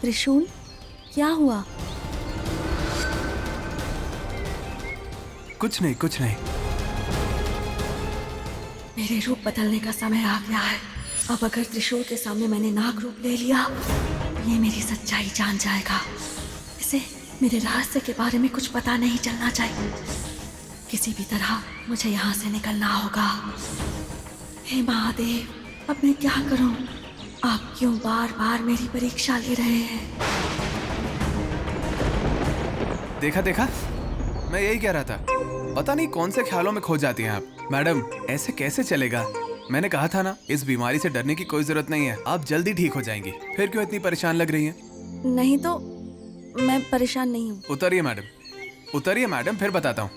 त्रिशूल, क्या हुआ? कुछ नहीं, कुछ नहीं। मेरे रूप बदलने का समय आ गया है। अब अगर त्रिशूल के सामने मैंने नाग रूप ले लिया, ये मेरी सच्चाई जान जाएगा। इसे मेरे रहस्य के बारे में कुछ पता नहीं चलना चाहिए। किसी भी तरह मुझे यहाँ से निकलना होगा। हे महादेव, अब मैं क्या करूं? आप क्यों बार बार मेरी परीक्षा ले रहे हैं? देखा देखा, मैं यही कह रहा था। पता नहीं कौन से ख्यालों में खो जाती हैं आप। मैडम, ऐसे कैसे चलेगा? मैंने कहा था ना, इस बीमारी से डरने की कोई जरूरत नहीं है। आप जल्दी ठीक हो जाएंगी। फिर क्यों इतनी परेशान लग रही हैं? नहीं तो मैं परेशान नहीं हूँ। उतरिए मैडम, उतरिए मैडम, फिर बताता हूँ।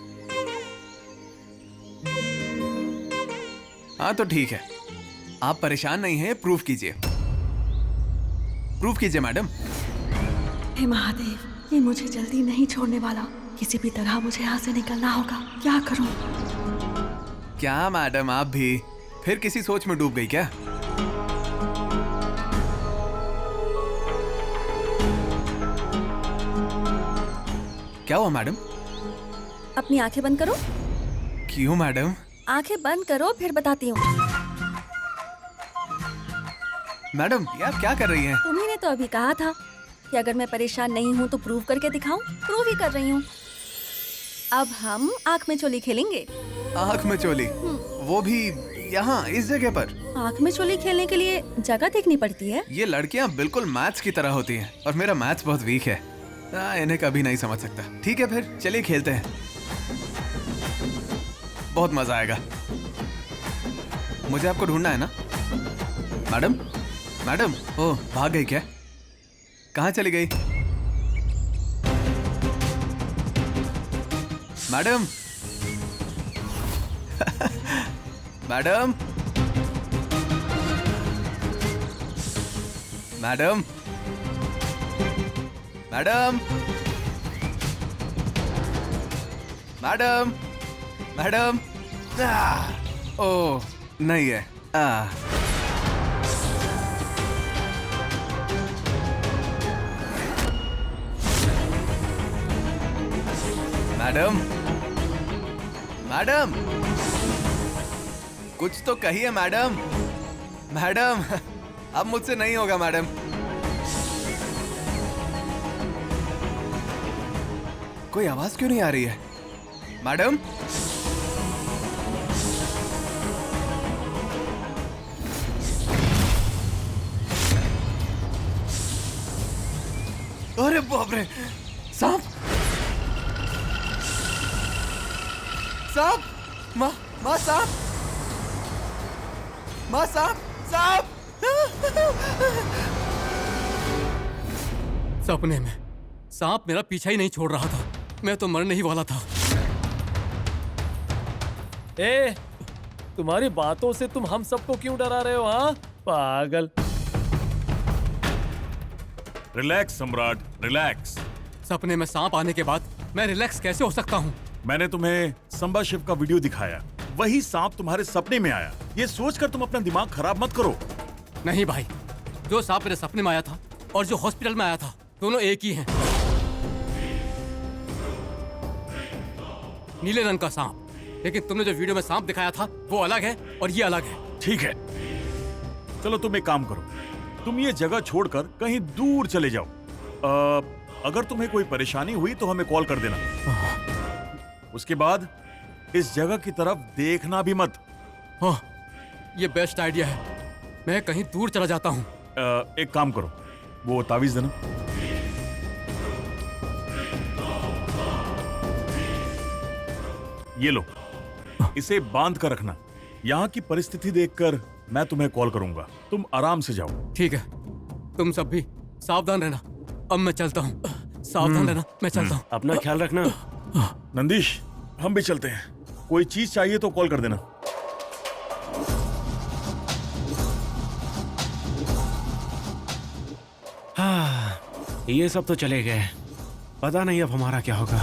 हाँ तो ठीक है, आप परेशान नहीं हैं। प्रूफ कीजिए, प्रूफ कीजिए मैडम। हे महादेव, ये मुझे जल्दी नहीं छोड़ने वाला। किसी भी तरह मुझे यहाँ से निकलना होगा। क्या करूं? क्या मैडम, आप भी फिर किसी सोच में डूब गई क्या? क्या हुआ मैडम? अपनी आंखें बंद करो। क्यों मैडम? आंखें बंद करो, फिर बताती हूँ। मैडम, ये आप क्या कर रही हैं? तुम्ही ने तो अभी कहा था कि अगर मैं परेशान नहीं हूँ तो प्रूव करके दिखाऊं। प्रूव ही कर रही हूँ। अब हम आंख में चोली खेलेंगे। आंख में चोली? वो भी यहाँ इस जगह पर? आंख में चोली खेलने के लिए जगह देखनी पड़ती है। ये लड़कियाँ बिल्कुल मैथ्स की तरह होती हैं और मेरा मैथ्स बहुत वीक है। इन्हें कभी नहीं समझ सकता। ठीक है फिर चलिए खेलते हैं, बहुत मजा आएगा। मुझे आपको ढूंढना है ना मैडम? मैडम, ओ भाग गई क्या? कहाँ चली गई madam? Madam, madam, madam, madam, madam. ओ नहीं है। मैडम, मैडम, कुछ तो कहिए मैडम। मैडम, अब मुझसे नहीं होगा मैडम। कोई आवाज क्यों नहीं आ रही है मैडम? अरे बाप रे, सांप, सांप, माँ सांप, माँ सांप, सांप। सपने में सांप मेरा पीछा ही नहीं छोड़ रहा था। मैं तो मरने ही वाला था। ए, तुम्हारी बातों से तुम हम सबको क्यों डरा रहे हो? हाँ पागल। रिलैक्स सम्राट, रिलैक्स। सपने में सांप आने के बाद मैं रिलैक्स कैसे हो सकता हूँ? मैंने तुम्हें संबा शिव का वीडियो दिखाया, वही सांप तुम्हारे सपने में आया। ये सोचकर तुम अपना दिमाग खराब मत करो। नहीं भाई, जो सांप मेरे सपने में आया था और जो हॉस्पिटल में आया था, दोनों एक ही हैं। नीले रंग का सांप, लेकिन तुमने जो वीडियो में सांप दिखाया था वो अलग है और ये अलग है। ठीक है, चलो तुम एक काम करो, तुम ये जगह छोड़कर कहीं दूर चले जाओ। अगर तुम्हें कोई परेशानी हुई तो हमें कॉल कर देना। उसके बाद इस जगह की तरफ देखना भी मत। हाँ, ये बेस्ट आइडिया है। मैं कहीं दूर चला जाता हूँ। एक काम करो, वो तावीज देना। ये लो, इसे बांध कर रखना। यहाँ की परिस्थिति देखकर मैं तुम्हें कॉल करूंगा। तुम आराम से जाओ। ठीक है, तुम सब भी सावधान रहना। अब मैं चलता हूँ। सावधान रहना, मैं चलता हूँ। अपना ख्याल रखना। नंदीश, हम भी चलते हैं। कोई चीज चाहिए तो कॉल कर देना। हाँ, ये सब तो चले गए। पता नहीं अब हमारा क्या होगा।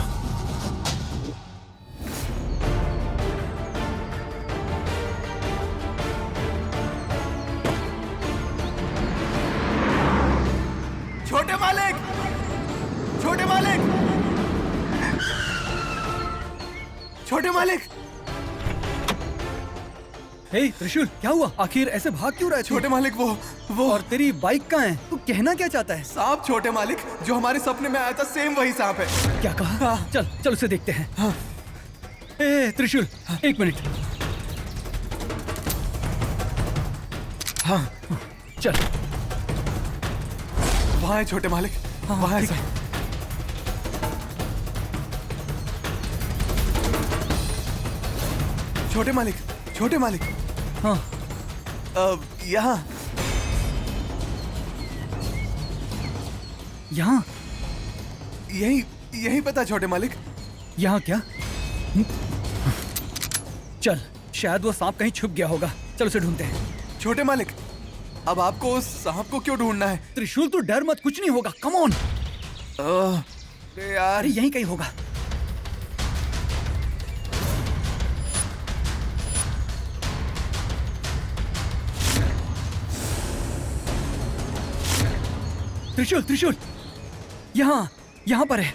छोटे छोटे मालिक, छोटे मालिक, छोटे मालिक। हे त्रिशूल, क्या हुआ? आखिर ऐसे भाग क्यों रहा है तू? छोटे मालिक, वो और तेरी बाइक कहाँ है? तू कहना क्या चाहता है? सांप छोटे मालिक, जो हमारे सपने में आया था, सेम वही सांप है। क्या कहा? चल चल उसे देखते हैं। ए त्रिशूल, एक मिनट। हाँ, चल। वहाँ है छोटे मालिक, वहाँ है। छोटे मालिक, छोटे मालिक। हाँ, यहाँ यहाँ यही यही पता छोटे मालिक। यहाँ क्या? चल, शायद वो सांप कहीं छुप गया होगा। चल उसे ढूंढते हैं। छोटे मालिक, अब आपको उस सांप को क्यों ढूंढना है? त्रिशूल तू डर मत, कुछ नहीं होगा। Come on. अरे यार, अरे यहीं कहीं होगा। त्रिशूल, त्रिशूल, यहाँ यहाँ पर है।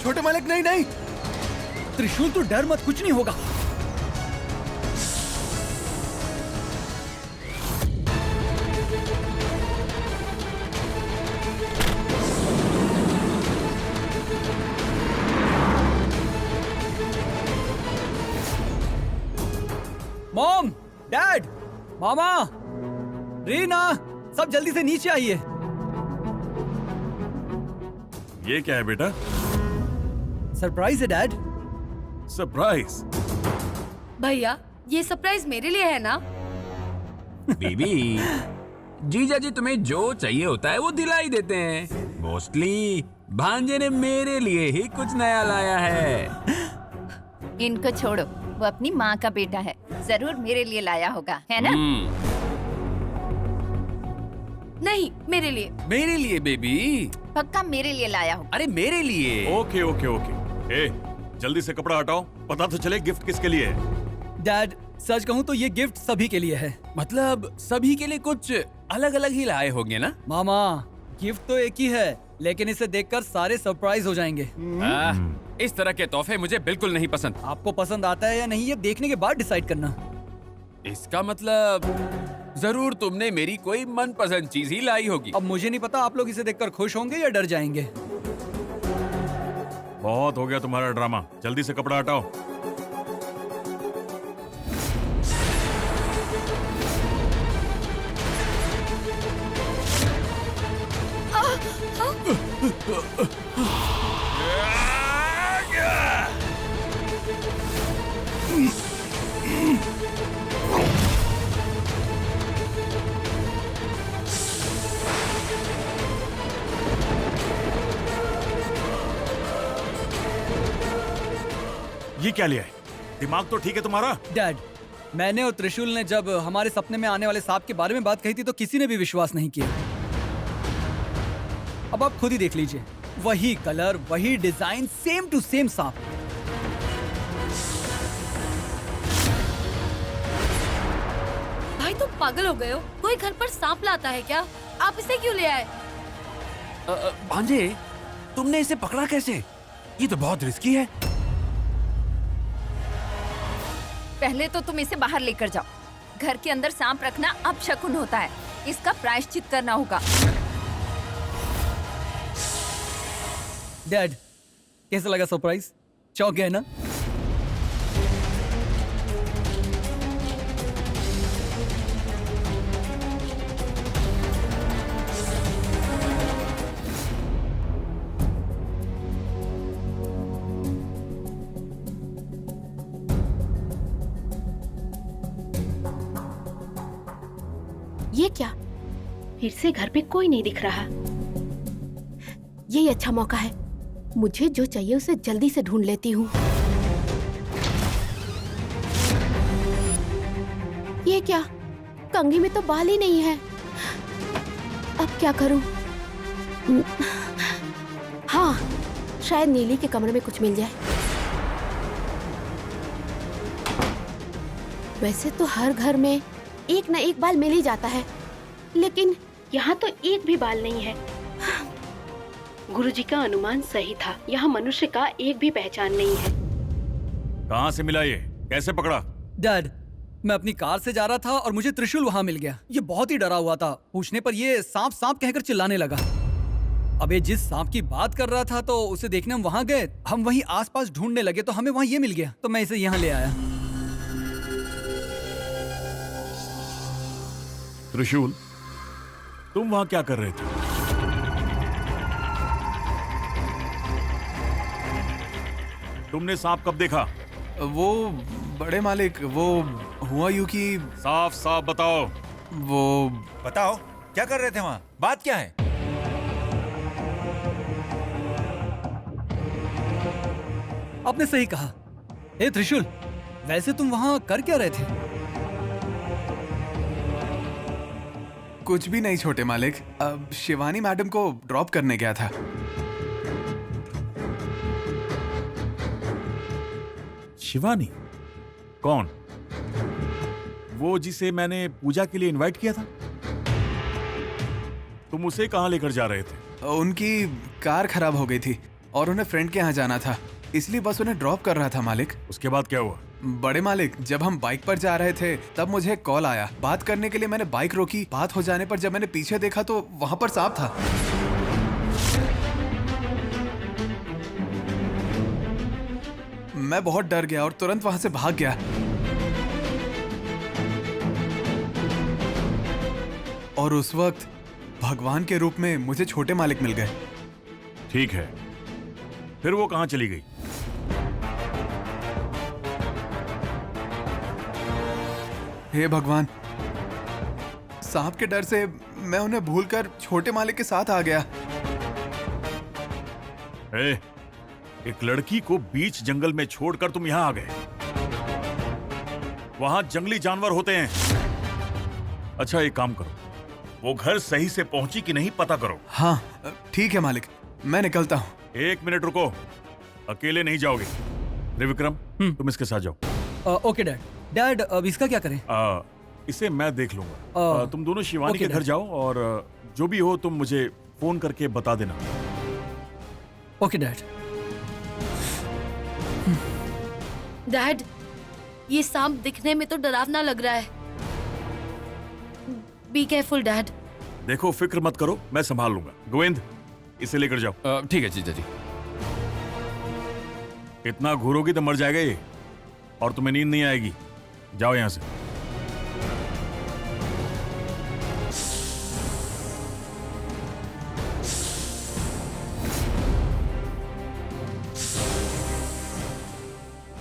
छोटे मालिक, नहीं नहीं। त्रिशूल तू डर मत, कुछ नहीं होगा। मॉम, डैड, मामा, रीना, सब जल्दी से नीचे आइए। ये क्या है बेटा? सरप्राइज है डैड। सरप्राइज? भैया, ये सरप्राइज मेरे लिए है ना? बीबी, जीजा जी तुम्हें जो चाहिए होता है वो दिला ही देते हैं। मोस्टली भांजे ने मेरे लिए ही कुछ नया लाया है। इनको छोड़ो, वो अपनी माँ का बेटा है, जरूर मेरे लिए लाया होगा, है ना? नहीं, मेरे लिए। मेरे लिए बेबी? पक्का मेरे लिए लाया होगा। अरे मेरे लिए। Okay okay okay. ए, जल्दी से कपड़ा हटाओ, पता तो चले गिफ्ट किसके लिए है। डैड, सच कहूँ तो ये गिफ्ट सभी के लिए है। मतलब सभी के लिए कुछ अलग अलग ही लाए होंगे ना? मामा, गिफ्ट तो एक ही है, लेकिन इसे देखकर सारे सरप्राइज हो जाएंगे। इस तरह के तोहफे मुझे बिल्कुल नहीं पसंद। आपको पसंद आता है या नहीं, ये देखने के बाद डिसाइड करना। इसका मतलब जरूर तुमने मेरी कोई मनपसंद चीज ही लाई होगी। अब मुझे नहीं पता आप लोग इसे देखकर खुश होंगे या डर जाएंगे। बहुत हो गया तुम्हारा ड्रामा, जल्दी से कपड़ा हटाओ। ये क्या लिया है? दिमाग तो ठीक है तुम्हारा? डैड, मैंने और त्रिशूल ने जब हमारे सपने में आने वाले सांप के बारे में बात कही थी तो किसी ने भी विश्वास नहीं किया। अब आप खुद ही देख लीजिए, वही कलर, वही डिजाइन, सेम टू सेम सांप। भाई तुम पागल हो गए हो? कोई घर पर सांप लाता है क्या? आप इसे क्यों ले आए? भांजे, तुमने इसे पकड़ा कैसे? ये तो बहुत रिस्की है। पहले तो तुम इसे बाहर लेकर जाओ। घर के अंदर सांप रखना अपशकुन होता है, इसका प्रायश्चित करना होगा। डैड, कैसा लगा सरप्राइज? चौंक गए ना? ये क्या? फिर से घर पे कोई नहीं दिख रहा। यही अच्छा मौका है, मुझे जो चाहिए उसे जल्दी से ढूंढ लेती हूँ। ये क्या? कंघी में तो बाल ही नहीं है। अब क्या करूं? हाँ, शायद नीली के कमरे में कुछ मिल जाए। वैसे तो हर घर में एक न एक बाल मिल ही जाता है, लेकिन यहाँ तो एक भी बाल नहीं है। गुरुजी का अनुमान सही था, यहाँ मनुष्य का एक भी पहचान नहीं है। कहाँ से मिला ये? कैसे पकड़ा? डैड, मैं अपनी कार से जा रहा था और मुझे त्रिशूल वहाँ मिल गया। ये बहुत ही डरा हुआ था। पूछने पर ये सांप सांप कहकर चिल्लाने लगा। अब ये जिस सांप की बात कर रहा था तो उसे देखने हम वहाँ गए। हम वहीं आसपास ढूंढने लगे तो हमें वहाँ ये मिल गया, तो मैं इसे यहाँ ले आया। त्रिशूल, तुम वहाँ क्या कर रहे थे? तुमने सांप कब देखा? वो बड़े मालिक, वो हुआ यूं कि साफ साफ बताओ। वो बताओ, क्या कर रहे थे वहाँ? बात क्या है? आपने सही कहा। ए त्रिशूल, वैसे तुम वहाँ कर क्या रहे थे? कुछ भी नहीं छोटे मालिक, अब शिवानी मैडम को ड्रॉप करने गया था। शिवानी? कौन? वो जिसे मैंने पूजा के लिए इनवाइट किया था? तुम उसे कहाँ लेकर जा रहे थे? उनकी कार खराब हो गई थी और उन्हें फ्रेंड के यहाँ जाना था, इसलिए बस उन्हें ड्रॉप कर रहा था मालिक। उसके बाद क्या हुआ? बड़े मालिक, जब हम बाइक पर जा रहे थे तब मुझे कॉल आया। बात करने के लिए मैंने बाइक रोकी। बात हो जाने पर जब मैंने पीछे देखा तो वहां पर सांप था। मैं बहुत डर गया और तुरंत वहां से भाग गया। और उस वक्त भगवान के रूप में मुझे छोटे मालिक मिल गए। ठीक है, फिर वो कहाँ चली गई? हे भगवान, सांप के डर से मैं उन्हें भूलकर छोटे मालिक के साथ आ गया। एक लड़की को बीच जंगल में छोड़कर तुम यहाँ आ गए। वहां जंगली जानवर होते हैं। अच्छा, एक काम करो, वो घर सही से पहुंची कि नहीं पता करो। हाँ ठीक है मालिक, मैं निकलता हूँ। 1 मिनट रुको, अकेले नहीं जाओगे। त्रिविक्रम, तुम इसके साथ जाओ। Okay dad. डैड, अब इसका क्या करें? इसे मैं देख लूंगा। तुम दोनों शिवानी के घर जाओ और जो भी हो तुम मुझे फोन करके बता देना। Okay dad. डैड, ये सांप दिखने में तो डरावना लग रहा है। Be careful dad. देखो, फिक्र मत करो, मैं संभाल लूंगा। गोविंद, इसे लेकर जाओ। ठीक है जीजा जी। इतना घूरोगी तो मर जाएगा ये, और तुम्हें नींद नहीं आएगी। जाओ यहां से।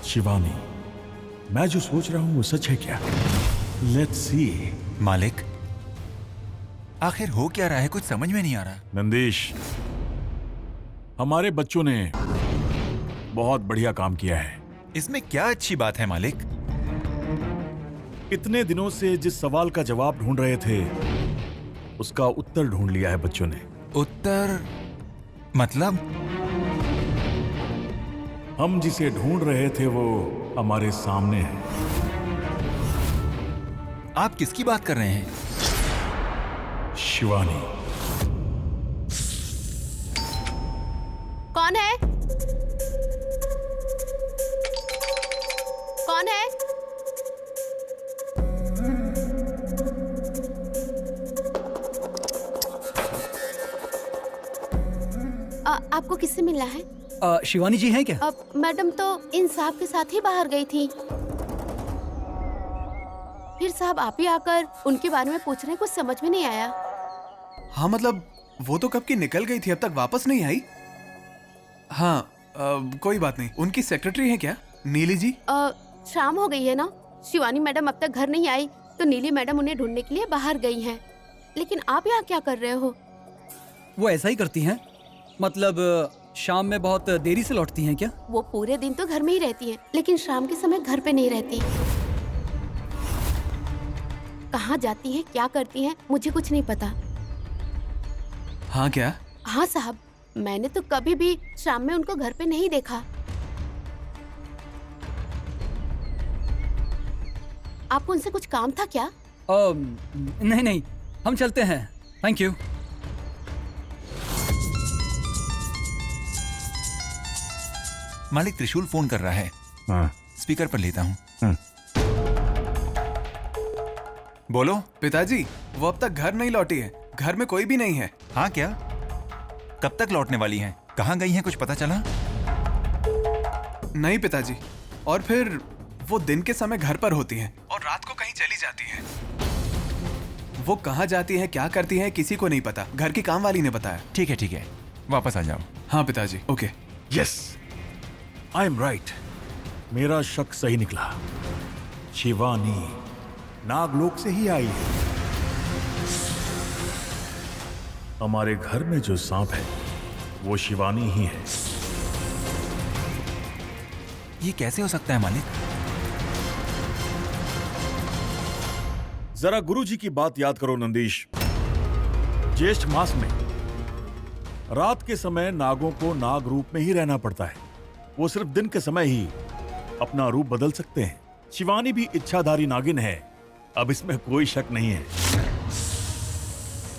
शिवानी, मैं जो सोच रहा हूं वो सच है क्या? Let's see. मालिक, आखिर हो क्या रहा है? कुछ समझ में नहीं आ रहा। नंदीश, हमारे बच्चों ने बहुत बढ़िया काम किया है। इसमें क्या अच्छी बात है मालिक? इतने दिनों से जिस सवाल का जवाब ढूंढ रहे थे उसका उत्तर ढूंढ लिया है बच्चों ने। उत्तर मतलब? हम जिसे ढूंढ रहे थे वो हमारे सामने है। आप किसकी बात कर रहे हैं? शिवानी। कौन है? कौन है? आपको किससे मिलना है? शिवानी जी हैं क्या? अब मैडम तो इन साहब के साथ ही बाहर गई थी। फिर साहब आप ही आकर उनके बारे में पूछ रहे हैं, कुछ समझ में नहीं आया। हाँ मतलब वो तो कब की निकल गई थी, अब तक वापस नहीं आई। हाँ कोई बात नहीं। उनकी सेक्रेटरी है क्या, नीली जी? शाम हो गई है ना, शिवानी मैडम अब तक घर नहीं आई, तो नीली मैडम उन्हें ढूंढने के लिए बाहर गई हैं। लेकिन आप यहाँ क्या कर रहे हो? वो ऐसा ही करती हैं, मतलब शाम में बहुत देरी से लौटती हैं क्या? वो पूरे दिन तो घर में ही रहती हैं, लेकिन शाम के समय घर पे नहीं रहती। कहाँ जाती हैं, क्या करती हैं, मुझे कुछ नहीं पता। हाँ क्या? हाँ साहब, मैंने तो कभी भी शाम में उनको घर पे नहीं देखा। आपको उनसे कुछ काम था क्या? नहीं नहीं, हम चलते हैं। Thank you. मालिक त्रिशूल फोन कर रहा है। हाँ। स्पीकर पर लेता हूँ। बोलो। पिताजी, वो अब तक घर नहीं लौटी है। घर में कोई भी नहीं है। हाँ क्या? कब तक लौटने वाली हैं? कहाँ गई हैं, कुछ पता चला? नहीं पिताजी, और फिर वो दिन के समय घर पर होती हैं और रात को कहीं चली जाती हैं। वो कहाँ जाती है, क्या करती है, किसी को नहीं पता। घर की काम वाली ने बताया। ठीक है, वापस आ जाओ। हाँ पिताजी। Okay. Yes, I am right. मेरा शक सही निकला। शिवानी नागलोक से ही आई है। हमारे घर में जो सांप है वो शिवानी ही है। ये कैसे हो सकता है मालिक? जरा गुरुजी की बात याद करो नंदीश। ज्येष्ठ मास में रात के समय नागों को नाग रूप में ही रहना पड़ता है। वो सिर्फ दिन के समय ही अपना रूप बदल सकते हैं। शिवानी भी इच्छाधारी नागिन है, अब इसमें कोई शक नहीं है।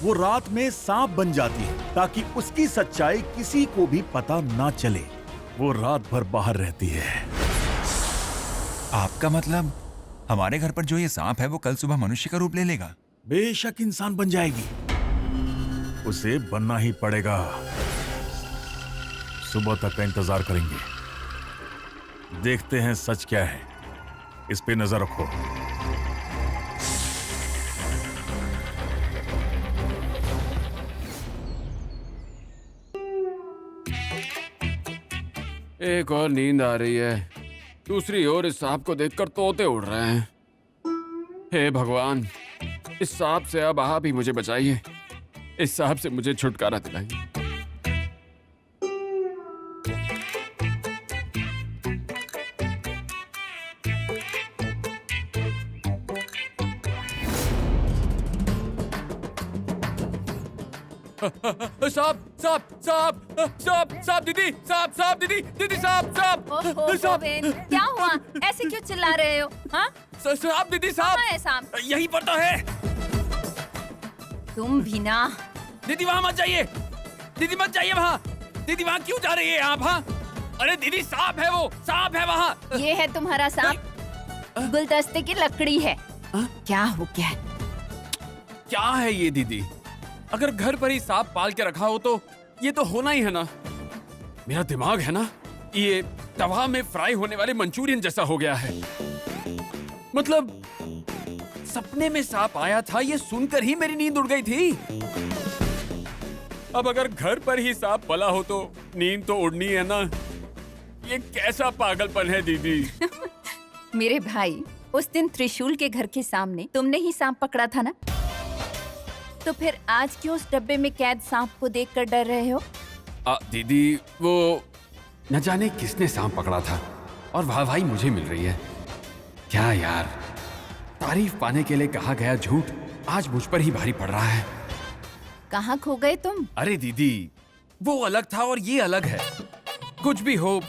वो रात में सांप बन जाती है ताकि उसकी सच्चाई किसी को भी पता ना चले। वो रात भर बाहर रहती है। आपका मतलब हमारे घर पर जो ये सांप है वो कल सुबह मनुष्य का रूप ले लेगा? बेशक इंसान बन जाएगी, उसे बनना ही पड़ेगा। सुबह तक का इंतजार करेंगे, देखते हैं सच क्या है। इस पे नजर रखो। एक और नींद आ रही है, दूसरी ओर इस सांप को देखकर तोते उड़ रहे हैं। हे भगवान, इस सांप से अब आप ही मुझे बचाइए। इस सांप से मुझे छुटकारा दिलाइए। सांप सांप सांप सांप सांप दीदी, सांप सांप दीदी, दीदी सांप सांप ओहो गोविंद, क्या हुआ? ऐसे क्यों चिल्ला रहे हो? हाँ? सांप दीदी, सांप। कहाँ है सांप? यहीं पर तो है। तुम भी ना। दीदी वहाँ मत जाइए, दीदी मत जाइए वहाँ। दीदी वहाँ क्यों जा रही है आप? हाँ, अरे दीदी सांप है, वो सांप है वहाँ। ये है तुम्हारा सांप? गुलदस्ते की लकड़ी है। क्या हो गया? क्या है ये दीदी? अगर घर पर ही सांप पाल के रखा हो तो ये तो होना ही है ना। मेरा दिमाग है ना, ये तवा में फ्राई होने वाले मंचूरियन जैसा हो गया है। मतलब सपने में सांप आया था, ये सुनकर ही मेरी नींद उड़ गई थी। अब अगर घर पर ही सांप पला हो तो नींद तो उड़नी है ना। ये कैसा पागलपन है दीदी? मेरे भाई, उस दिन त्रिशूल के घर के सामने तुमने ही सांप पकड़ा था ना, तो फिर आज क्यों उस डब्बे में कैद सांप को देखकर डर रहे हो? दीदी वो न जाने किसने सांप पकड़ा था और वाहवाही मुझे मिल रही है। क्या यार, तारीफ पाने के लिए कहा गया झूठ आज मुझ पर ही भारी पड़ रहा है। कहाँ खो गए तुम? अरे दीदी, वो अलग था और ये अलग है। कुछ भी हो,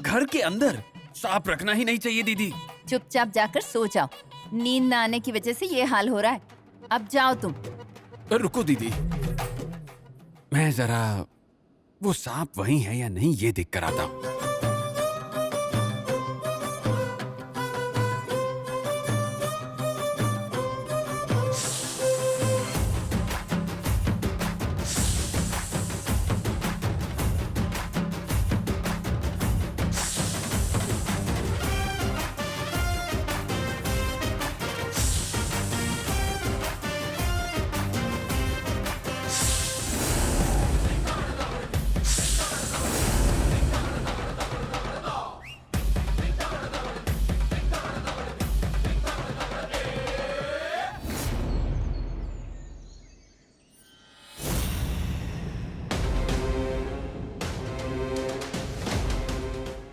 घर के अंदर सांप रखना ही नहीं चाहिए दीदी। चुपचाप जाकर सो जाओ, नींद न आने की वजह से ये हाल हो रहा है। अब जाओ तुम। रुको दीदी, मैं जरा वो सांप वहीं है या नहीं ये देख कर आता हूँ।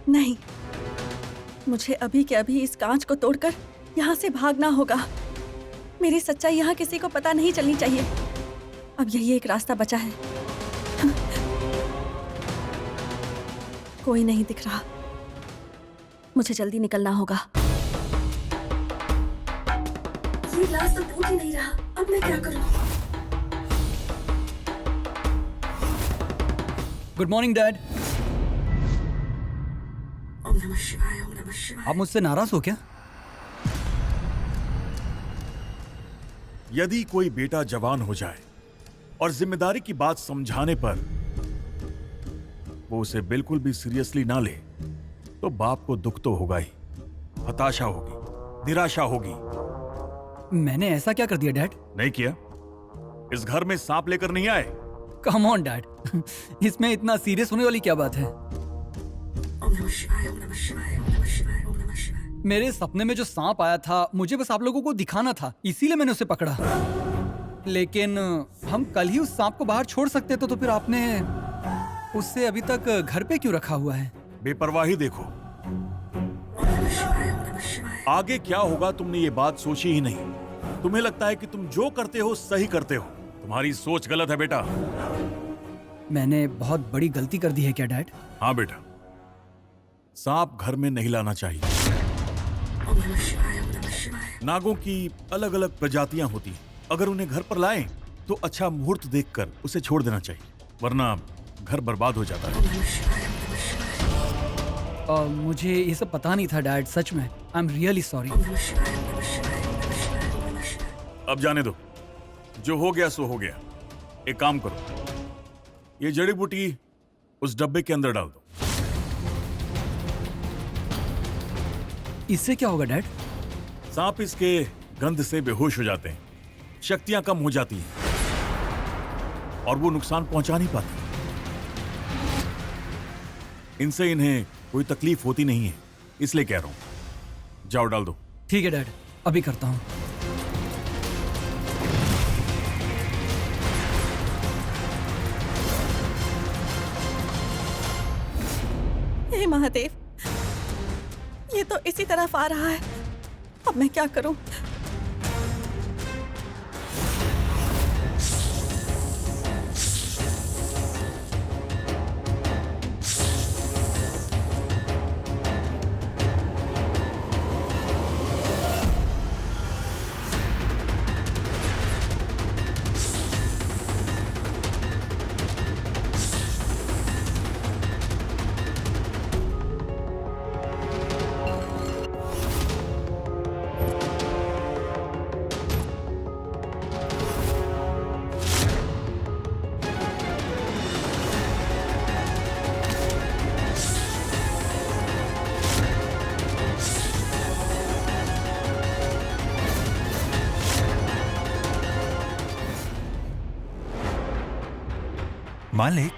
नहीं, मुझे अभी के अभी इस कांच को तोड़कर यहाँ से भागना होगा। मेरी सच्चाई यहाँ किसी को पता नहीं चलनी चाहिए। अब यही एक रास्ता बचा है। कोई नहीं दिख रहा, मुझे जल्दी निकलना होगा। गिलास तो टूट ही नहीं रहा, अब मैं क्या करूं? Good morning dad. ओम नमः शिवाय, ओम नमः शिवाय। आप मुझसे नाराज हो क्या? यदि कोई बेटा जवान हो जाए और जिम्मेदारी की बात समझाने पर वो उसे बिल्कुल भी सीरियसली ना ले, तो बाप को दुख तो होगा ही, हताशा होगी, निराशा होगी। मैंने ऐसा क्या कर दिया डैड? नहीं किया। इस घर में सांप लेकर नहीं आए। कम ऑन डैड, इसमें इतना सीरियस होने वाली क्या बात है? ओम नमः शिवाय, ओम नमः शिवाय, ओम नमः शिवाय, ओम नमः शिवाय। मेरे सपने में जो सांप आया था, मुझे बस आप लोगों को दिखाना था, इसीलिए मैंने उसे पकड़ा। लेकिन हम कल ही उस सांप को बाहर छोड़ सकते तो फिर आपने उससे अभी तक घर पे क्यों रखा हुआ है? बेपरवाही देखो। आगे क्या होगा तुमने ये बात सोची ही नहीं। तुम्हें लगता है कि तुम जो करते हो सही करते हो। तुम्हारी सोच गलत है बेटा। मैंने बहुत बड़ी गलती कर दी है क्या डैड? हाँ बेटा, सांप घर में नहीं लाना चाहिए। नागों की अलग अलग प्रजातियां होती हैं। अगर उन्हें घर पर लाएं तो अच्छा मुहूर्त देखकर उसे छोड़ देना चाहिए, वरना घर बर्बाद हो जाता है। मुझे ये सब पता नहीं था डैड, सच में। I am really sorry. अब जाने दो, जो हो गया सो हो गया। एक काम करो, ये जड़ी बूटी उस डब्बे के अंदर डाल दो। इससे क्या होगा डैड? सांप इसके गंध से बेहोश हो जाते हैं, शक्तियां कम हो जाती हैं और वो नुकसान पहुंचा नहीं पाते। इनसे इन्हें कोई तकलीफ होती नहीं है, इसलिए कह रहा हूं। जाओ डाल दो। ठीक है डैड, अभी करता हूं। हे महादेव, ये तो इसी तरफ आ रहा है। अब मैं क्या करूं? मालिक,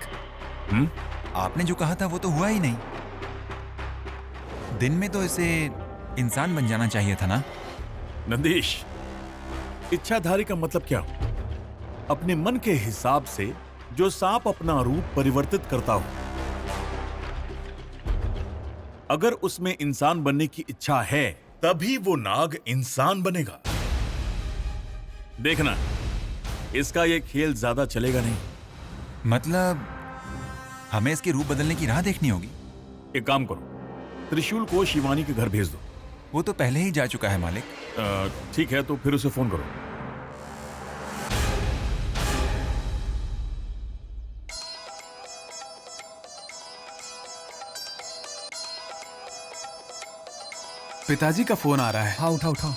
आपने जो कहा था वो तो हुआ ही नहीं। दिन में तो इसे इंसान बन जाना चाहिए था ना? नंदीश, इच्छाधारी का मतलब क्या? अपने मन के हिसाब से जो सांप अपना रूप परिवर्तित करता हो, अगर उसमें इंसान बनने की इच्छा है तभी वो नाग इंसान बनेगा। देखना, इसका ये खेल ज्यादा चलेगा नहीं। मतलब हमें इसके रूप बदलने की राह देखनी होगी। एक काम करो, त्रिशूल को शिवानी के घर भेज दो। वो तो पहले ही जा चुका है मालिक। ठीक है, तो फिर उसे फोन करो। पिताजी का फोन आ रहा है। हाँ उठाओ उठाओ।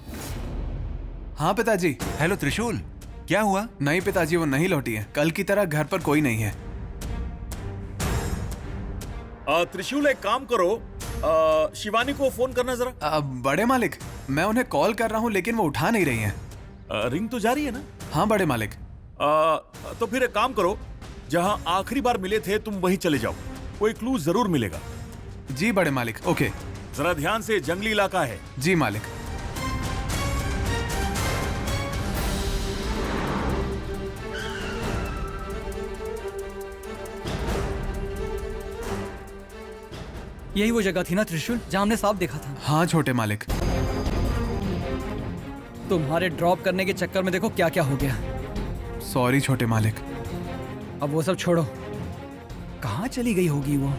हाँ पिताजी। हेलो त्रिशूल, क्या हुआ? नहीं पिताजी, वो नहीं लौटी है। कल की तरह घर पर कोई नहीं है। त्रिशूल, एक काम करो, शिवानी को फोन करना जरा। बड़े मालिक, मैं उन्हें कॉल कर रहा हूँ लेकिन वो उठा नहीं रही हैं। रिंग तो जा रही है ना? हाँ बड़े मालिक। तो फिर एक काम करो, जहाँ आखिरी बार मिले थे तुम वहीं चले जाओ, कोई क्लू जरूर मिलेगा। जी बड़े मालिक। ओके। जरा ध्यान से, जंगली इलाका है। जी मालिक। यही वो जगह थी ना त्रिशूल, जहां हमने सांप देखा था? हाँ छोटे मालिक। तुम्हारे ड्रॉप करने के चक्कर में देखो क्या क्या हो गया। सॉरी छोटे मालिक। अब वो सब छोड़ो, कहाँ चली गई होगी वो?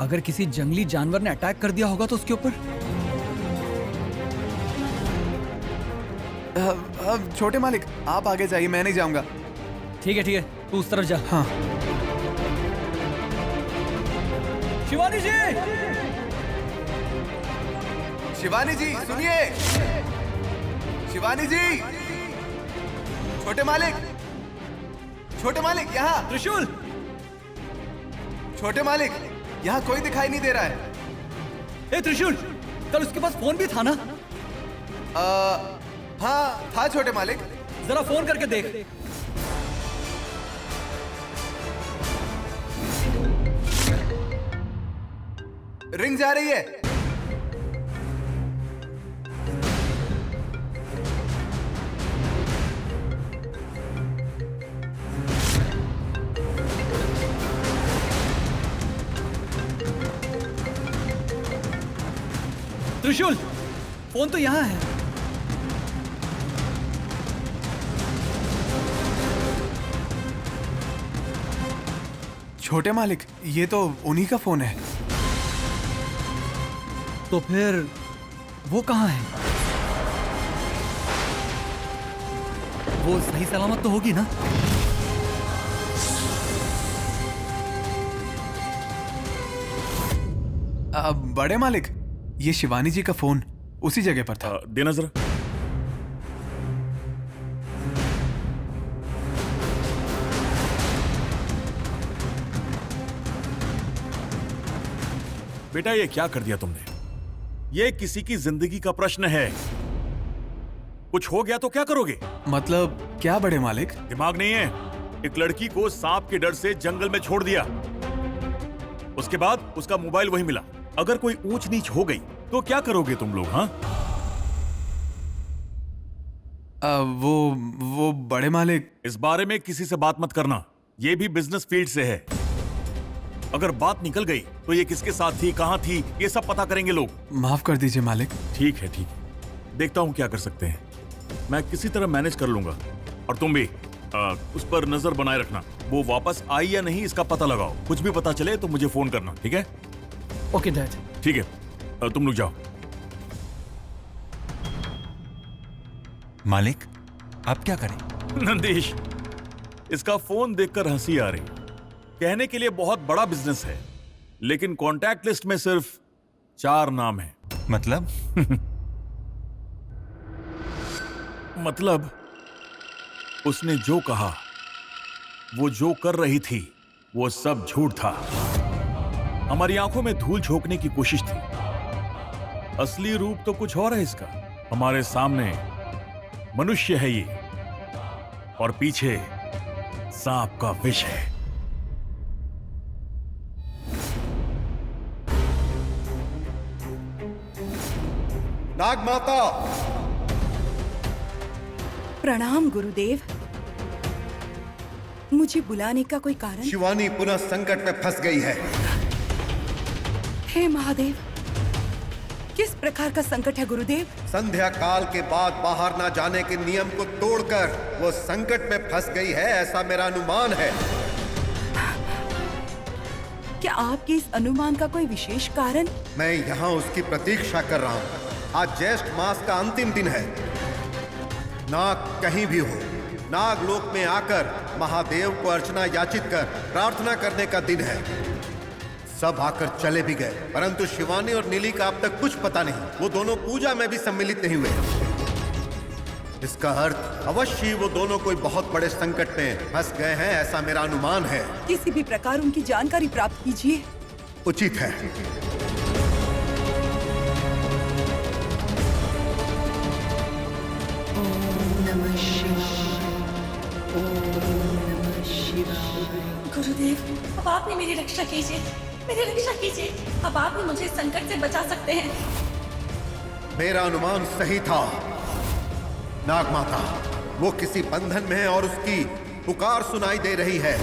अगर किसी जंगली जानवर ने अटैक कर दिया होगा तो उसके ऊपर? छोटे मालिक आप आगे जाइए, मैं नहीं जाऊंगा। ठीक है तू उस तरफ जा। हाँ। शिवानी जी, शिवानी जी सुनिए, शिवानी जी, छोटे मालिक यहाँ। त्रिशूल, छोटे मालिक यहाँ कोई दिखाई नहीं दे रहा है। ए त्रिशूल, कल उसके पास फोन भी था ना? हाँ था छोटे मालिक। जरा फोन करके देख। रिंग जा रही है। त्रिशूल, फोन तो यहाँ है। छोटे मालिक ये तो उन्हीं का फोन है। तो फिर वो कहाँ है? वो सही सलामत तो होगी ना? बड़े मालिक ये शिवानी जी का फोन उसी जगह पर था। देना जरा। बेटा ये क्या कर दिया तुमने? ये किसी की जिंदगी का प्रश्न है। कुछ हो गया तो क्या करोगे? मतलब क्या बड़े मालिक? दिमाग नहीं है? एक लड़की को सांप के डर से जंगल में छोड़ दिया, उसके बाद उसका मोबाइल वहीं मिला। अगर कोई ऊंच नीच हो गई तो क्या करोगे तुम लोग? हाँ वो बड़े मालिक, इस बारे में किसी से बात मत करना। ये भी बिजनेस फील्ड से है। अगर बात निकल गई तो ये किसके साथ थी, कहां थी, ये सब पता करेंगे लोग। माफ कर दीजिए मालिक। ठीक है देखता हूं क्या कर सकते हैं। मैं किसी तरह मैनेज कर लूंगा। और तुम भी उस पर नजर बनाए रखना। वो वापस आई या नहीं इसका पता लगाओ। कुछ भी पता चले तो मुझे फोन करना, ठीक है? Okay dad. ठीक है तुम लोग जाओ। मालिक अब क्या करें? नंदीश, इसका फोन देखकर हंसी आ रही। कहने के लिए बहुत बड़ा बिजनेस है, लेकिन कॉन्टैक्ट लिस्ट में सिर्फ 4 नाम है। मतलब? मतलब उसने जो कहा, वो जो कर रही थी, वो सब झूठ था। हमारी आंखों में धूल झोंकने की कोशिश थी। असली रूप तो कुछ और है इसका। हमारे सामने मनुष्य है ये, और पीछे सांप का विष है। नाग माता। प्रणाम गुरुदेव। मुझे बुलाने का कोई कारण? शिवानी पुनः संकट में फंस गई है। हे महादेव, किस प्रकार का संकट है गुरुदेव? संध्या काल के बाद बाहर ना जाने के नियम को तोड़कर वो संकट में फंस गई है, ऐसा मेरा अनुमान है। क्या आपके इस अनुमान का कोई विशेष कारण? मैं यहाँ उसकी प्रतीक्षा कर रहा हूँ। आज ज्येष्ठ मास का अंतिम दिन है। नाग कहीं भी हो, नाग लोक में आकर महादेव को अर्चना याचित कर प्रार्थना करने का दिन है। सब आकर चले भी गए, परंतु शिवानी और नीली का अब तक कुछ पता नहीं। वो दोनों पूजा में भी सम्मिलित नहीं हुए। इसका अर्थ अवश्य ही वो दोनों कोई बहुत बड़े संकट में फंस गए हैं, ऐसा मेरा अनुमान है। किसी भी प्रकार उनकी जानकारी प्राप्त कीजिए। उचित है। गुरुदेव, अब आप ही मेरी रक्षा कीजिए, मेरी रक्षा कीजिए। अब आप ही मुझे संकट से बचा सकते हैं। मेरा अनुमान सही था। नाग माता वो किसी बंधन में है और उसकी पुकार सुनाई दे रही है।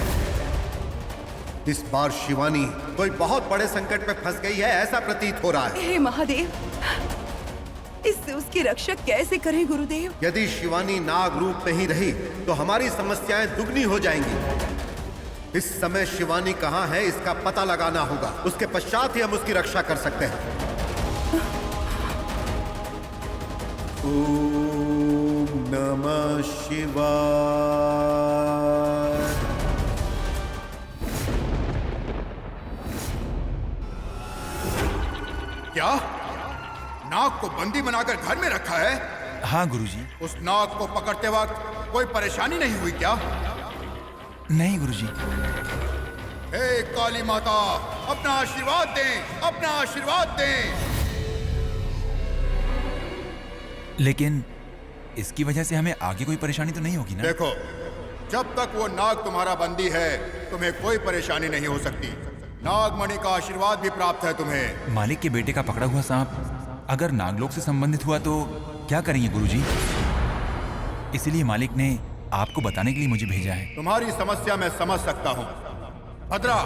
इस बार शिवानी कोई बहुत बड़े संकट में फंस गई है, ऐसा प्रतीत हो रहा है। हे महादेव, इससे उसकी रक्षा कैसे करें गुरुदेव? यदि शिवानी नाग रूप में ही रही तो हमारी समस्याएं दुगनी हो जाएंगी। इस समय शिवानी कहाँ है इसका पता लगाना होगा। उसके पश्चात ही हम उसकी रक्षा कर सकते हैं। ओम नमः शिवाय। क्या नाग को बंदी बनाकर घर में रखा है? हाँ गुरुजी। उस नाग को पकड़ते वक्त कोई परेशानी नहीं हुई क्या? नहीं गुरुजी। हे काली माता, अपना आशीर्वाद दें, अपना आशीर्वाद दें। लेकिन इसकी वजह से हमें आगे कोई परेशानी तो नहीं होगी ना? देखो, जब तक वो नाग तुम्हारा बंदी है तुम्हें कोई परेशानी नहीं हो सकती। नागमणि का आशीर्वाद भी प्राप्त है तुम्हें। मालिक के बेटे का पकड़ा हुआ सांप अगर नागलोक से संबंधित हुआ तो क्या करेंगे गुरुजी? इसीलिए मालिक ने आपको बताने के लिए मुझे भेजा है। तुम्हारी समस्या मैं समझ सकता हूँ। भद्रा,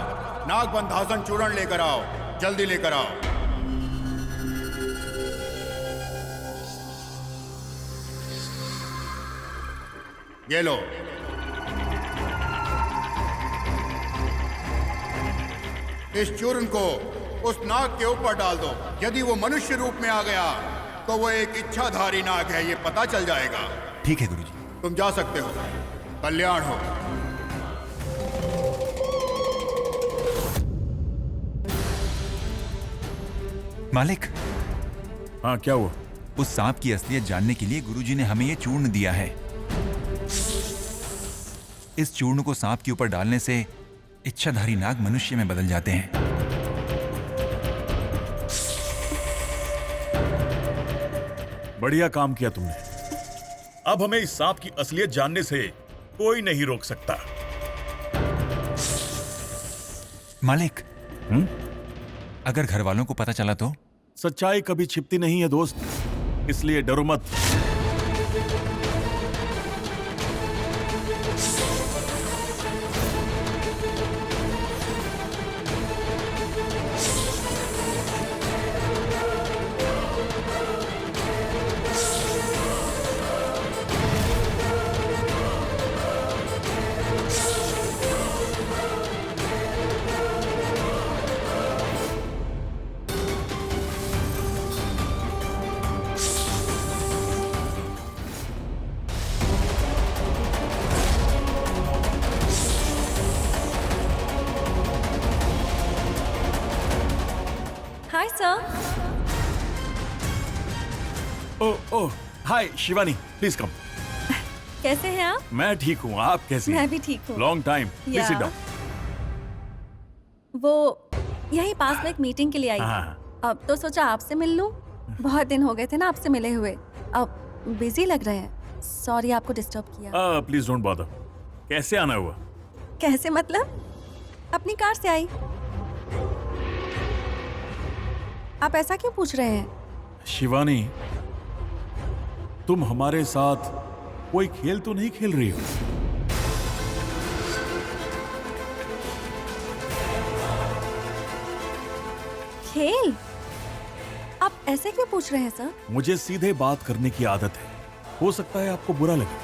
नाग बंधासन चूर्ण लेकर आओ, जल्दी लेकर आओ। ये लो। इस चूर्ण को उस नाग के ऊपर डाल दो। यदि वो मनुष्य रूप में आ गया तो वो एक इच्छाधारी नाग है, ये पता चल जाएगा। ठीक है गुरुजी। तुम जा सकते हो। कल्याण हो। मालिक। हाँ, क्या हुआ? उस सांप की असलियत जानने के लिए गुरुजी ने हमें ये चूर्ण दिया है। इस चूर्ण को सांप के ऊपर डालने से इच्छाधारी नाग मनुष्य में बदल जाते हैं। बढ़िया काम किया तुमने। अब हमें इस सांप की असलियत जानने से कोई नहीं रोक सकता। मालिक। अगर घर वालों को पता चला तो? सच्चाई कभी छिपती नहीं है दोस्त, इसलिए डरो मत। Hi sir. Oh hi Shivani, please come. कैसे हैं आप? मैं ठीक हूँ, आप कैसी हैं? मैं भी ठीक हूँ। Long time, please sit down. वो यही पास में एक मीटिंग के लिए आई थी। अब तो सोचा आपसे मिल लूं। बहुत दिन हो गए थे ना आपसे मिले हुए। अब बिजी लग रहे हैं। सॉरी आपको डिस्टर्ब किया। Please don't bother. कैसे आना हुआ? कैसे मतलब? अपनी कार से आई। आप ऐसा क्यों पूछ रहे हैं? शिवानी, तुम हमारे साथ कोई खेल तो नहीं खेल रही हो? खेल? आप ऐसे क्यों पूछ रहे हैं सर? मुझे सीधे बात करने की आदत है। हो सकता है आपको बुरा लगे।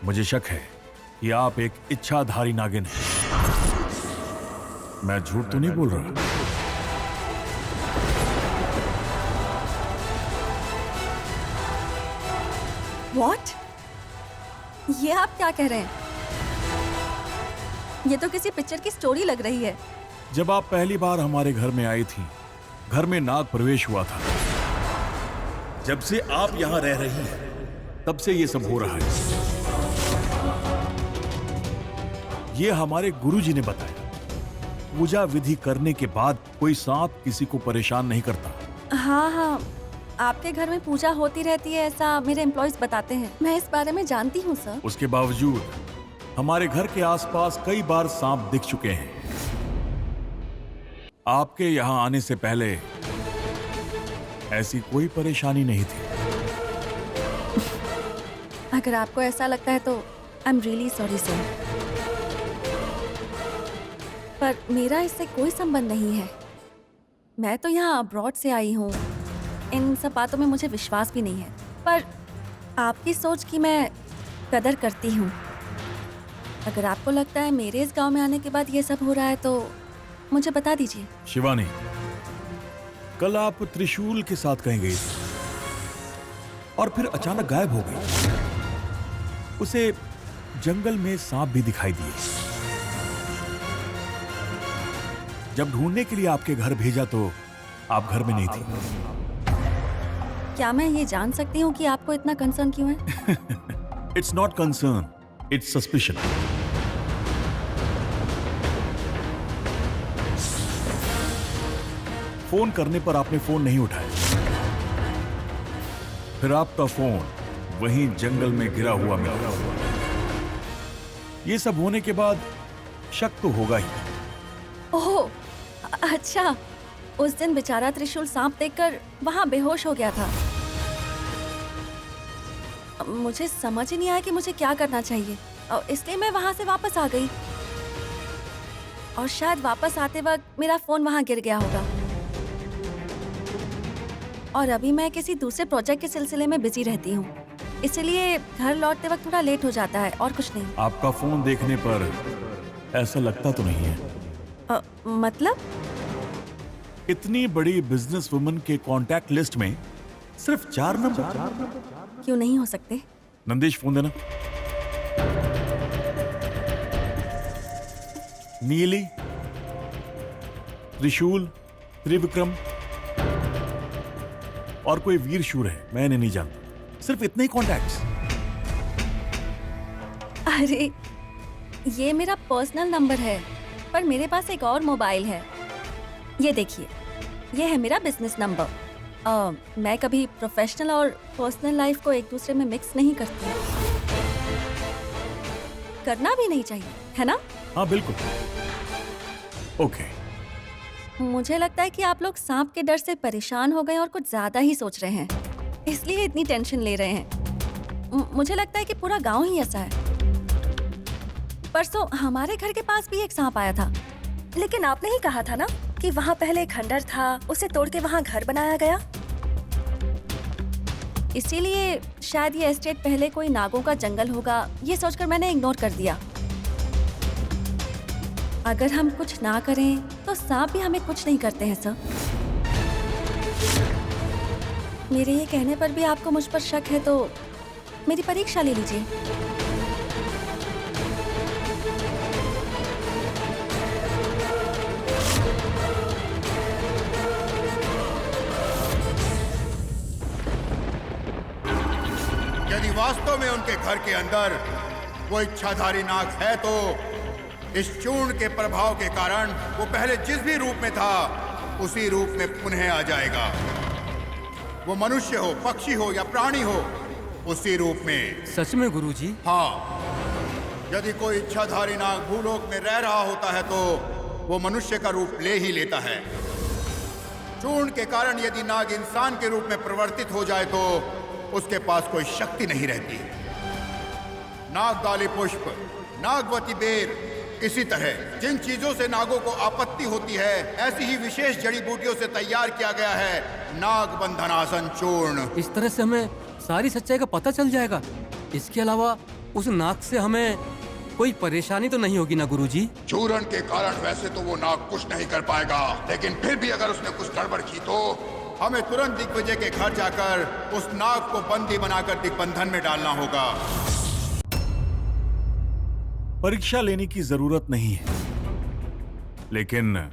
मुझे शक है कि आप एक इच्छाधारी नागिन हैं। मैं झूठ तो नहीं बोल रहा? What? ये आप क्या कह रहे हैं? ये तो किसी पिक्चर की स्टोरी लग रही है। जब आप पहली बार हमारे घर में आई थी, घर में नाग प्रवेश हुआ था। जब से आप यहाँ रह रही हैं, तब से ये सब हो रहा है। ये हमारे गुरुजी ने बताया। पूजा विधि करने के बाद कोई सांप किसी को परेशान नहीं करता। हाँ, आपके घर में पूजा होती रहती है, ऐसा मेरे एम्प्लॉइज बताते हैं। मैं इस बारे में जानती हूँ सर। उसके बावजूद हमारे घर के आसपास कई बार सांप दिख चुके हैं। आपके यहाँ आने से पहले ऐसी कोई परेशानी नहीं थी। अगर आपको ऐसा लगता है तो I am really sorry sir, पर मेरा इससे कोई संबंध नहीं है। मैं तो यहाँ अब्रॉड से आई हूँ। इन सब बातों में मुझे विश्वास भी नहीं है, पर आपकी सोच की मैं कदर करती हूँ। अगर आपको लगता है मेरे इस गांव में आने के बाद ये सब हो रहा है तो मुझे बता दीजिए। शिवानी, कल आप त्रिशूल के साथ कहीं गई थी। और फिर अचानक गायब हो गई। उसे जंगल में सांप भी दिखाई दिए। जब ढूंढने के लिए आपके घर भेजा तो आप घर में नहीं थी। क्या मैं ये जान सकती हूँ कि आपको इतना कंसर्न क्यों है? It's not concern, it's suspicion. Phone करने पर आपने फोन नहीं उठाया, फिर आपका फोन वहीं जंगल में गिरा हुआ मिला। ये सब होने के बाद शक तो होगा ही। ओह, अच्छा, उस दिन बेचारा त्रिशूल सांप देखकर वहां बेहोश हो गया था। मुझे समझ ही नहीं आया कि मुझे क्या करना चाहिए, और इसलिए मैं वहां से वापस आ गई। और शायद वापस आते वक्त मेरा फोन वहां गिर गया होगा। और अभी मैं किसी दूसरे प्रोजेक्ट के सिलसिले में बिजी रहती हूँ, इसलिए घर लौटते वक्त थोड़ा लेट हो जाता है, और कुछ नहीं। आपका फोन देखने पर ऐसा लगता तो नहीं है। मतलब? इतनी बड़ी बिजनेस वुमन के कॉन्टैक्ट लिस्ट में सिर्फ 4 नंबर क्यों नहीं हो सकते? नंदेश, फोन देना। नीली, त्रिशूल, त्रिविक्रम और कोई वीर शूर है, मैंने नहीं जानता। सिर्फ इतने ही कॉन्टैक्ट्स। अरे, ये मेरा पर्सनल नंबर है, पर मेरे पास एक और मोबाइल है। ये देखिए, ये है मेरा बिजनेस नंबर। मैं कभी प्रोफेशनल और पर्सनल लाइफ को एक दूसरे में मिक्स नहीं करती। करना भी नहीं चाहिए, है ना? हाँ बिल्कुल। ओके। मुझे लगता है कि आप लोग सांप के डर से परेशान हो गए और कुछ ज्यादा ही सोच रहे हैं, इसलिए इतनी टेंशन ले रहे हैं। मुझे लगता है कि पूरा गांव ही ऐसा है। परसों हमारे घर के पास भी एक सांप आया था, लेकिन आपने ही कहा था ना कि वहाँ पहले एक खंडर था, उसे तोड़ के वहाँ घर बनाया गया। इसीलिए शायद ये एस्टेट पहले कोई नागों का जंगल होगा, ये सोचकर मैंने इग्नोर कर दिया। अगर हम कुछ ना करें तो सांप भी हमें कुछ नहीं करते हैं सर। मेरे ये कहने पर भी आपको मुझ पर शक है तो मेरी परीक्षा ले लीजिए। यदि वास्तव में उनके घर के अंदर वो इच्छाधारी नाग है तो इस चूर्ण के प्रभाव के कारण वो पहले जिस भी रूप में था उसी रूप में पुनः आ जाएगा। वो मनुष्य हो, पक्षी हो या प्राणी हो, उसी रूप में। सच में गुरुजी? हाँ, यदि कोई इच्छाधारी नाग भूलोक में रह रहा होता है तो वो मनुष्य का रूप ले ही लेता है। चूर्ण के कारण यदि नाग इंसान के रूप में परिवर्तित हो जाए तो उसके पास कोई शक्ति नहीं रहती। नागदाली पुष्प, नागवती बेर, इसी तरह जिन चीजों से नागों को आपत्ति होती है ऐसी ही विशेष जड़ी बूटियों से तैयार किया गया है नाग बंधनासन चूर्ण। इस तरह से हमें सारी सच्चाई का पता चल जाएगा। इसके अलावा उस नाग से हमें कोई परेशानी तो नहीं होगी ना गुरुजी? चूर्ण के कारण वैसे तो वो नाग कुछ नहीं कर पाएगा, लेकिन फिर भी अगर उसने कुछ गड़बड़ की तो हमें तुरंत दिग्विजय के घर जाकर उस नाग को बंदी बनाकर दिग्बंधन में डालना होगा। परीक्षा लेने की जरूरत नहीं है, लेकिन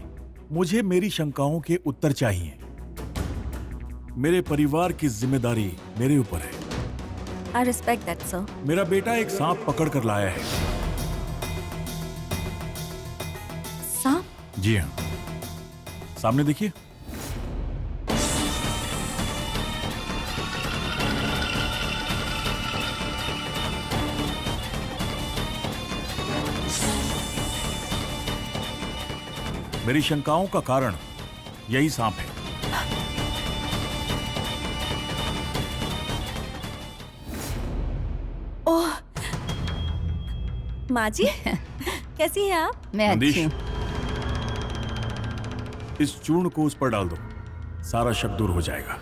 मुझे मेरी शंकाओं के उत्तर चाहिए। मेरे परिवार की जिम्मेदारी मेरे ऊपर है। I respect that, sir. मेरा बेटा एक सांप पकड़ कर लाया है। सांप? जी हाँ, सामने देखिए। मेरी शंकाओं का कारण यही सांप है। ओह, माँ जी, कैसी हैं आप? मैं अच्छी हूँ। इस चूर्ण को उस पर डाल दो, सारा शक दूर हो जाएगा।